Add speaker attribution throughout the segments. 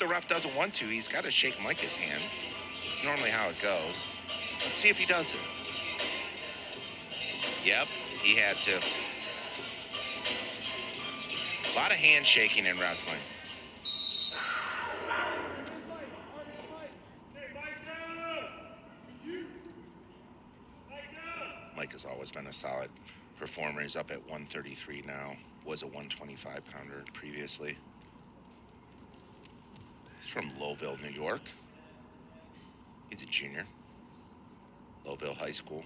Speaker 1: the ref doesn't want to, he's got to shake Micah's hand. It's normally how it goes. Let's see if he does it. Yep, he had to. A lot of handshaking in wrestling. Mike has always been a solid performer. He's up at 133 now. Was a 125-pounder previously. He's from Lowville, New York. He's a junior. Lowville High School.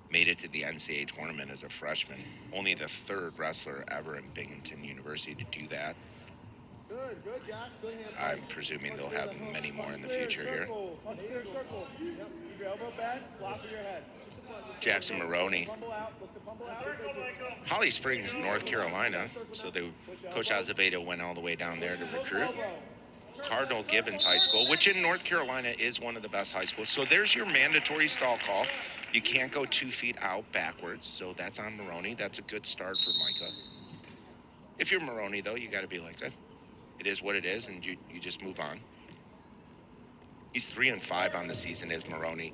Speaker 1: Made it to the NCAA tournament as a freshman. Only the third wrestler ever in Binghamton University to do that.
Speaker 2: Good, Jack.
Speaker 1: I'm presuming they'll have many more in the future here. Jaxon Maroney. Holly Springs, North Carolina. So Coach Azevedo went all the way down there to recruit. Cardinal Gibbons High School, which in North Carolina is one of the best high schools. So there's your mandatory stall call. You can't go 2 feet out backwards. So that's on Maroney. That's a good start for Micah. If you're Maroney, though, you got to be like, it is what it is, and you just move on. He's 3-5 on the season as Maroney.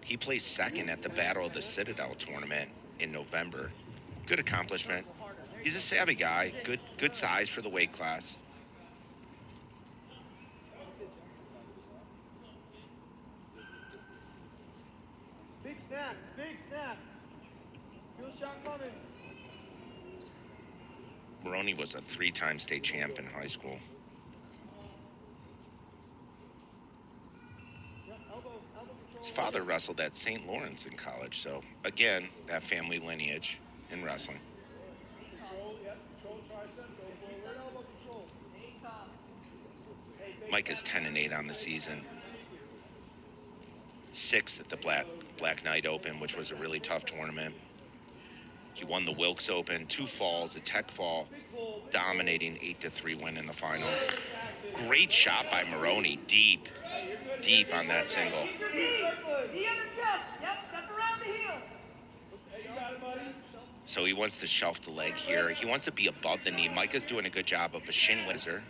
Speaker 1: He placed second at the Battle of the Citadel tournament in November. Good accomplishment. He's a savvy guy. Good size for the weight class.
Speaker 2: Big snap. Feel shot coming.
Speaker 1: Maroney was a 3-time state champ in high school. His father wrestled at St. Lawrence in college, so again, that family lineage in wrestling. Mike is 10-8 on the season. 6th at the Black Knight Open, which was a really tough tournament. He won the Wilkes Open, 2 falls, a tech fall, dominating 8-3 win in the finals. Great shot by Maroney, deep on that single. So he wants to shelf the leg here. He wants to be above the knee. Micah's doing a good job of a shin whizzer.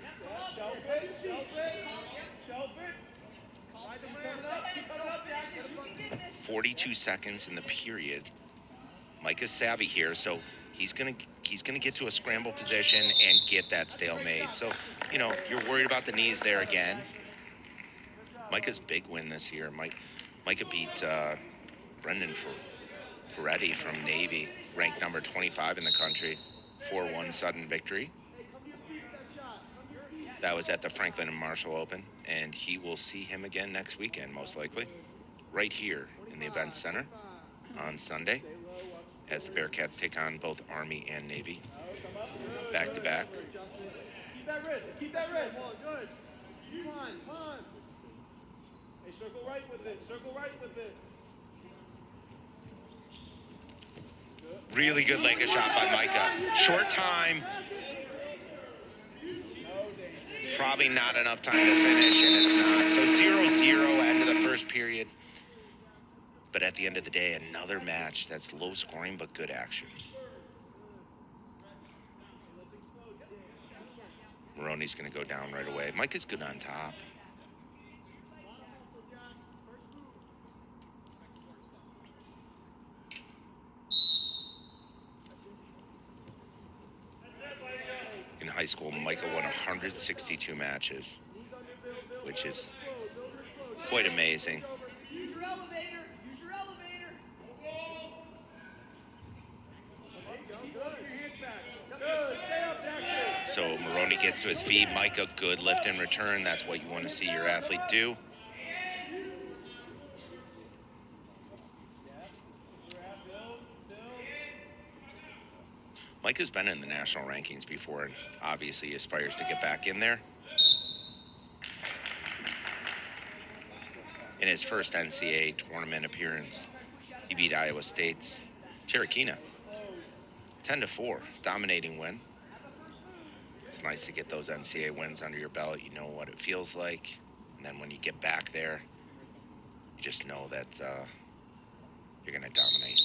Speaker 1: 42 seconds in the period. Micah's savvy here, so he's gonna get to a scramble position and get that stalemate. So, you know, you're worried about the knees there again. Micah's big win this year. Micah beat Brendan Ferretti from Navy, ranked number 25 in the country, 4-1 sudden victory. That was at the Franklin and Marshall Open, and he will see him again next weekend, most likely, right here in the Event Center on Sunday, as the Bearcats take on both Army and Navy, back to back.
Speaker 2: Keep that wrist. Good. Come on. Hey, circle right with it.
Speaker 1: Really good leg shot by Micah. Short time. Probably not enough time to finish, and it's not. So 0-0 end of the first period. But at the end of the day, another match that's low scoring but good action. Maroney's going to go down right away. Micah's good on top. In high school, Micah won 162 matches, which is quite amazing.
Speaker 2: Use your elevator.
Speaker 1: So Maroney gets to his feet. Micah, good lift and return. That's what you want to see your athlete do. Micah's been in the national rankings before, and obviously aspires to get back in there. In his first NCAA tournament appearance, he beat Iowa State's Cherokee 10-4, dominating win. It's nice to get those NCAA wins under your belt. You know what it feels like. And then when you get back there, you just know that you're going to dominate.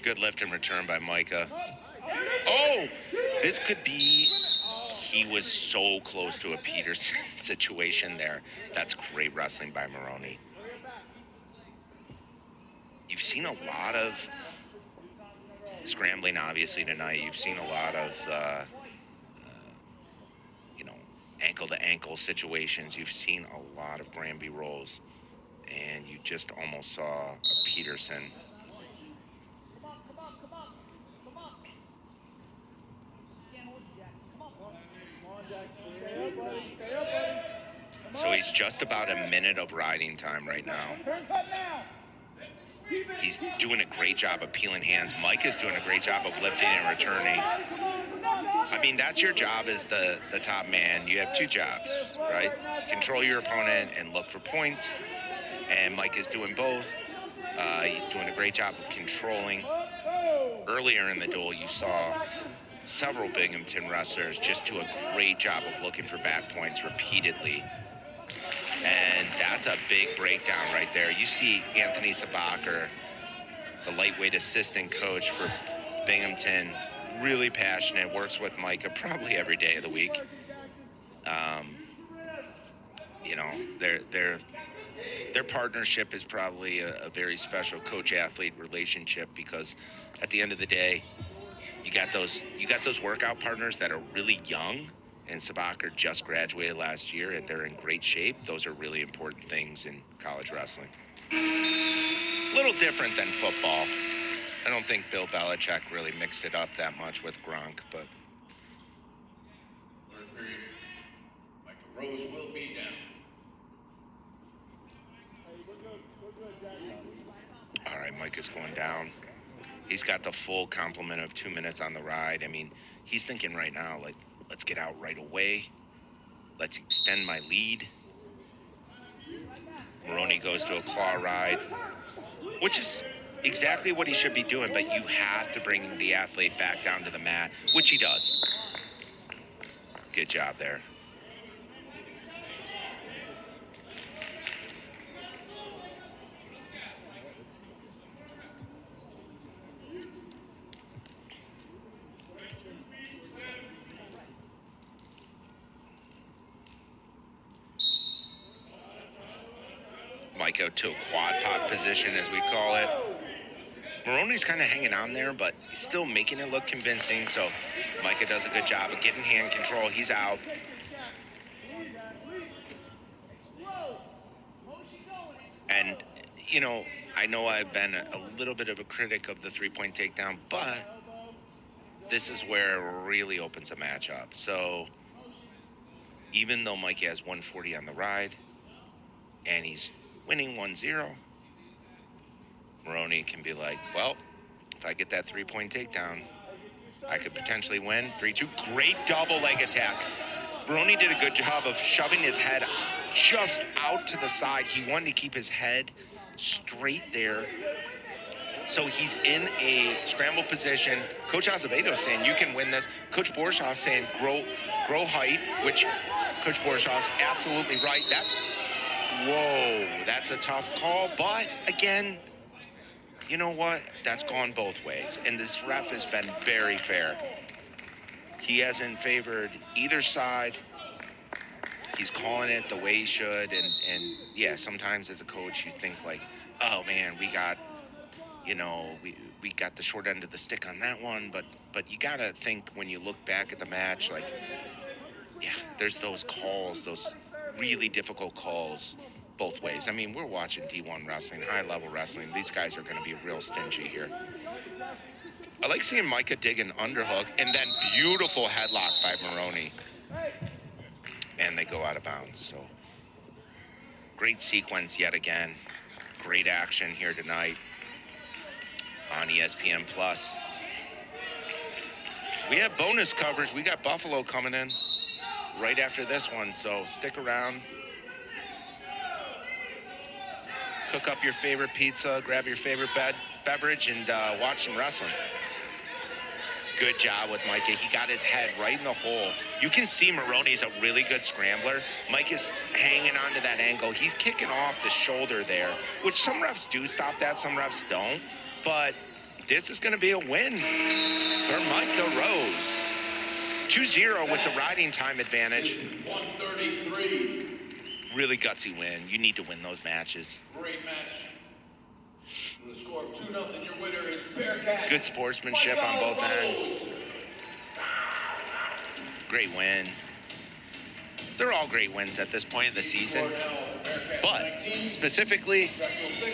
Speaker 1: Good lift and return by Micah. Oh, this could be, he was so close to a Peterson situation there. That's great wrestling by Maroney. You've seen a lot of scrambling, obviously, tonight. You've seen a lot of, ankle-to-ankle situations. You've seen a lot of Granby rolls, and you just almost saw a Peterson. So he's just about a minute of riding time right now. He's doing a great job of peeling hands. Mike is doing a great job of lifting and returning. I mean, that's your job as the top man. You have two jobs, right? Control your opponent and look for points. And Mike is doing both. He's doing a great job of controlling. Earlier in the duel, you saw several Binghamton wrestlers just do a great job of looking for back points repeatedly. And that's a big breakdown right there. You see Anthony Sabacher, the lightweight assistant coach for Binghamton, really passionate, works with Micah probably every day of the week. Their partnership is probably a very special coach-athlete relationship, because at the end of the day, you got those workout partners that are really young, and Sabacher just graduated last year, and they're in great shape. Those are really important things in college wrestling. A little different than football. I don't think Bill Belichick really mixed it up that much with Gronk, but.
Speaker 3: Third period, Micah Roes will be down.
Speaker 1: All right, Micah's going down. He's got the full complement of 2 minutes on the ride. I mean, he's thinking right now, like, let's get out right away. Let's extend my lead. Maroney goes to a claw ride, which is exactly what he should be doing, but you have to bring the athlete back down to the mat, which he does. Good job there. Micah to a quad pop position, as we call it. Maroney's kind of hanging on there, but he's still making it look convincing. So Micah does a good job of getting hand control. He's out. And, I know I've been a little bit of a critic of the three-point takedown, but this is where it really opens a match up. So even though Micah has 140 on the ride and he's winning 1-0, Maroney can be like, well, if I get that three-point takedown, I could potentially win. 3-2, great double leg attack. Maroney did a good job of shoving his head just out to the side. He wanted to keep his head straight there. So he's in a scramble position. Coach Azevedo is saying, you can win this. Coach Borshoff saying, grow height, which Coach Borshoff's absolutely right. That's a tough call. But again, you know what? That's gone both ways. And this ref has been very fair. He hasn't favored either side. He's calling it the way he should. And yeah, sometimes as a coach, you think like, oh man, we got the short end of the stick on that one. But you got to think when you look back at the match, like, yeah, there's those calls, those really difficult calls both ways. I mean, we're watching D1 wrestling, high-level wrestling. These guys are going to be real stingy here. I like seeing Micah dig an underhook, and then beautiful headlock by Maroney. And they go out of bounds. So great sequence yet again. Great action here tonight on ESPN+. We have bonus coverage. We got Buffalo coming in right after this one, so stick around. Cook up your favorite pizza, grab your favorite beverage, and watch some wrestling. Good job with Micah. He got his head right in the hole. You can see Maroney's a really good scrambler. Mike is hanging on to that angle. He's kicking off the shoulder there, which some refs do stop that, some refs don't. But this is going to be a win for Micah Roes. 2-0 with the riding time advantage.
Speaker 3: 133.
Speaker 1: Really gutsy win. You need to win those matches.
Speaker 3: Great match. With a score of 2-0, your winner is Bearcat.
Speaker 1: Good sportsmanship on both ends. Great win. They're all great wins at this point in the season. But specifically,